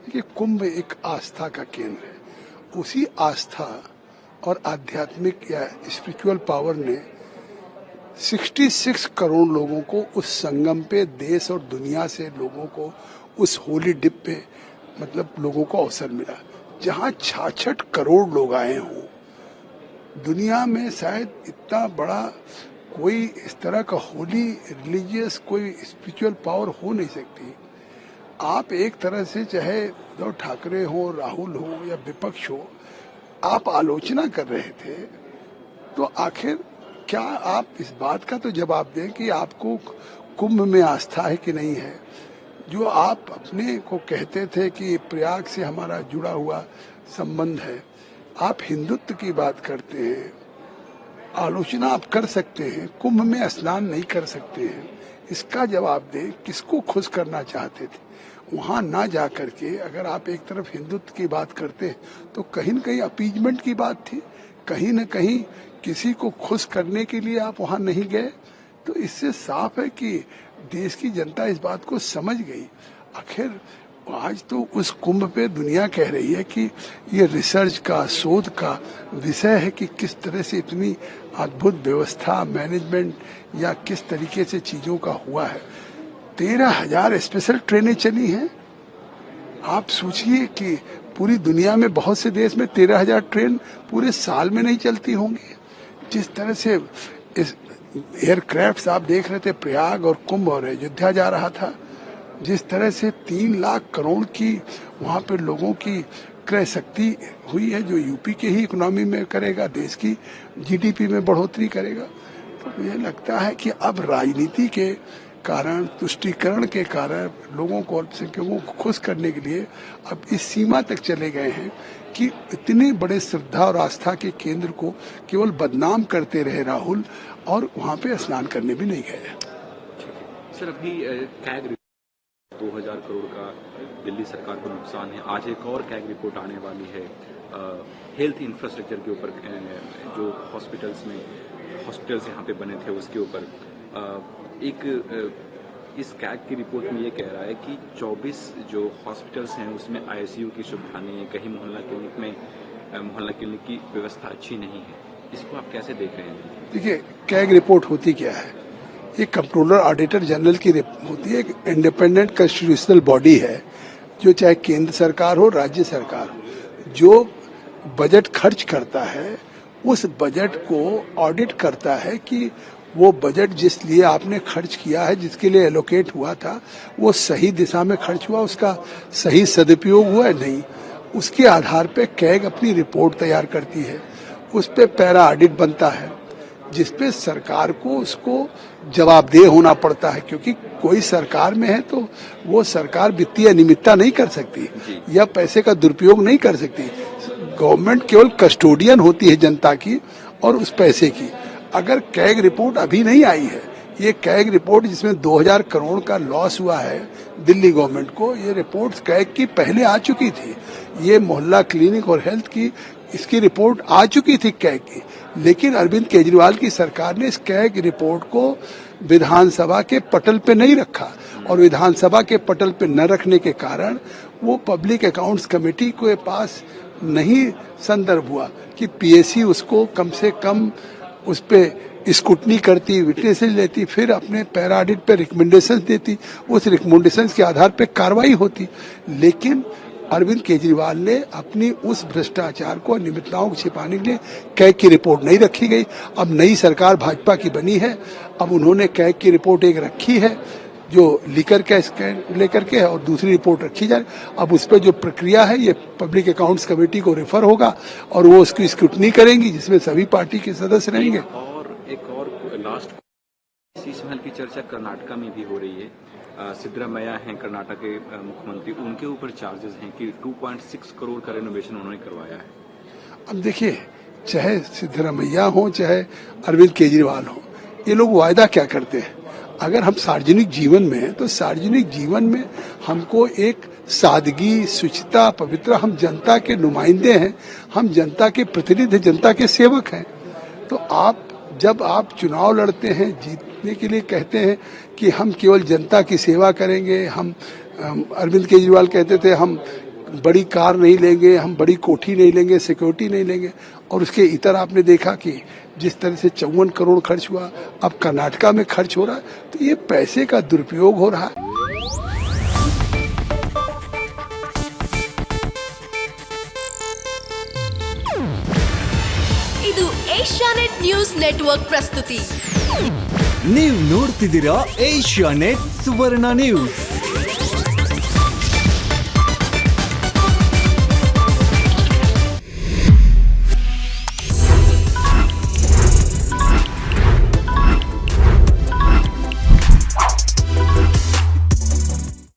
देखिए, कुंभ एक आस्था का केंद्र है। उसी आस्था और आध्यात्मिक या स्पिरिचुअल पावर ने 66 करोड़ लोगों को उस संगम पे, देश और दुनिया से लोगों को उस होली डिप पे, मतलब लोगों को अवसर मिला, जहां 66 करोड़ लोग आए हों। दुनिया में शायद इतना बड़ा कोई इस तरह का होली रिलीजियस कोई स्पिरिचुअल पावर हो नहीं सकती। आप एक तरह से चाहे उद्धव ठाकरे हो, राहुल हो या विपक्ष हो, आप आलोचना कर रहे थे, तो आखिर क्या आप इस बात का तो जवाब दें कि आपको कुंभ में आस्था है कि नहीं है। जो आप अपने को कहते थे कि प्रयाग से हमारा जुड़ा हुआ संबंध है, आप हिंदुत्व की बात करते हैं, आलोचना आप कर सकते हैं, कुंभ में स्नान नहीं कर सकते हैं। इसका जवाब दें, किसको खुश करना चाहते थे? वहां ना जा करके अगर आप एक तरफ हिंदुत्व की बात करते तो कहीं न कहीं अपीजमेंट की बात थी, कहीं न कहीं किसी को खुश करने के लिए आप वहां नहीं गए। तो इससे साफ है कि देश की जनता इस बात को समझ गई। आखिर आज तो उस कुंभ पे दुनिया कह रही है कि ये रिसर्च का, शोध का विषय है कि किस तरह से इतनी अद्भुत व्यवस्था, मैनेजमेंट या किस तरीके से चीजों का हुआ है। 13,000 स्पेशल ट्रेनें चली हैं। आप सोचिए कि पूरी दुनिया में बहुत से देश में 13,000 ट्रेन पूरे साल में नहीं चलती होंगी। जिस तरह से इस एयरक्राफ्ट आप देख रहे थे, प्रयाग और कुंभ और अयोध्या जा रहा था, जिस तरह से 3 लाख करोड़ की वहां पे लोगों की क्रय शक्ति हुई है, जो यूपी के ही इकोनॉमी में करेगा, देश की जीडीपी में बढ़ोतरी करेगा। तो मुझे लगता है कि अब राजनीति के कारण, तुष्टीकरण के कारण लोगों को, अल्पसंख्यकों को खुश करने के लिए अब इस सीमा तक चले गए हैं कि इतने बड़े श्रद्धा और आस्था के केंद्र को केवल बदनाम करते रहे राहुल, और वहां पे स्नान करने भी नहीं गए। सर, अभी कैग 2000 करोड़ का दिल्ली सरकार को नुकसान है। आज एक और कैग रिपोर्ट आने वाली है हेल्थ इंफ्रास्ट्रक्चर के ऊपर, जो हॉस्पिटल्स यहाँ पे बने थे उसके ऊपर। इस कैग की रिपोर्ट में ये कह रहा है कि 24 जो हॉस्पिटल्स हैं उसमें आईसीयू की सुविधा नहीं है, कहीं मोहल्ला क्लिनिक की व्यवस्था अच्छी नहीं है। इसको आप कैसे देख रहे हैं? देखिए, कैग रिपोर्ट होती क्या है? ये कंट्रोलर ऑडिटर जनरल की होती है, एक इंडिपेंडेंट कॉन्स्टिट्यूशनल बॉडी है, जो चाहे केंद्र सरकार हो, राज्य सरकार हो, जो बजट खर्च करता है, उस बजट को ऑडिट करता है कि वो बजट जिस लिए आपने खर्च किया है, जिसके लिए एलोकेट हुआ था, वो सही दिशा में खर्च हुआ, उसका सही सदुपयोग हुआ है नहीं। उसके आधार पे कैग अपनी रिपोर्ट तैयार करती है, उस पे पैरा ऑडिट बनता है, जिसपे सरकार को उसको जवाबदेह होना पड़ता है, क्योंकि कोई सरकार में है तो वो सरकार वित्तीय अनियमितता नहीं कर सकती या पैसे का दुरुपयोग नहीं कर सकती। गवर्नमेंट केवल कस्टोडियन होती है जनता की और उस पैसे की। अगर कैग रिपोर्ट अभी नहीं आई है, ये कैग रिपोर्ट जिसमें 2000 करोड़ का लॉस हुआ है दिल्ली गवर्नमेंट को, ये रिपोर्ट कैग की पहले आ चुकी थी। ये मोहल्ला क्लिनिक और हेल्थ की इसकी रिपोर्ट आ चुकी थी कैग की, लेकिन अरविंद केजरीवाल की सरकार ने इस कैग रिपोर्ट को विधानसभा के पटल पे नहीं रखा, और विधानसभा के पटल पे न रखने के कारण वो पब्लिक अकाउंट्स कमेटी के पास नहीं संदर्भ हुआ कि पीएससी उसको कम से कम उस पे स्क्रूटनी करती, विटनेसेस लेती, फिर अपने पैरा ऑडिट पे रिकमेंडेशंस देती, उस रिकमेंडेशंस के आधार पे कार्रवाई होती। लेकिन अरविंद केजरीवाल ने अपनी उस भ्रष्टाचार को, अनियमितताओं को छिपाने के लिए कैग की रिपोर्ट नहीं रखी गई। अब नई सरकार भाजपा की बनी है, अब उन्होंने कैग की रिपोर्ट एक रखी है जो लेकर के है, और दूसरी रिपोर्ट रखी जाए। अब उस पर जो प्रक्रिया है, ये पब्लिक अकाउंट्स कमेटी को रेफर होगा और वो उसकी स्क्रूटनी करेंगी, जिसमें सभी पार्टी के सदस्य रहेंगे। एक और लास्ट, शीश महल की चर्चा कर्नाटका में भी हो रही है। सिद्धरामैया हैं कर्नाटक के मुख्यमंत्री, उनके ऊपर चार्जेस हैं कि 2.6 करोड़ का रेनोवेशन उन्होंने करवाया है। अब देखिए, चाहे सिद्धरामैया हो चाहे अरविंद केजरीवाल हो, ये लोग वायदा क्या करते हैं? अगर हम सार्वजनिक जीवन में हैं तो सार्वजनिक जीवन में हमको एक सादगी, शुचिता, पवित्रता, हम जनता के नुमाइंदे हैं, हम जनता के प्रतिनिधि, जनता के सेवक हैं। तो जब आप चुनाव लड़ते हैं, जीतने के लिए कहते हैं कि हम केवल जनता की सेवा करेंगे, हम अरविंद केजरीवाल कहते थे हम बड़ी कार नहीं लेंगे, हम बड़ी कोठी नहीं लेंगे, सिक्योरिटी नहीं लेंगे। और उसके इतर आपने देखा कि जिस तरह से 54 करोड़ खर्च हुआ, अब कर्नाटका में खर्च हो रहा है, तो ये पैसे का दुरुपयोग हो रहा है। ಇದು ಏಷ್ಯಾನೆಟ್ ನ್ಯೂಸ್ ನೆಟ್ವರ್ಕ್ ಪ್ರಸ್ತುತಿ. ನೀವು ನೋಡ್ತಿದ್ದೀರಾ ಏಷ್ಯಾನೆಟ್ ಸುವರ್ಣ ನ್ಯೂಸ್.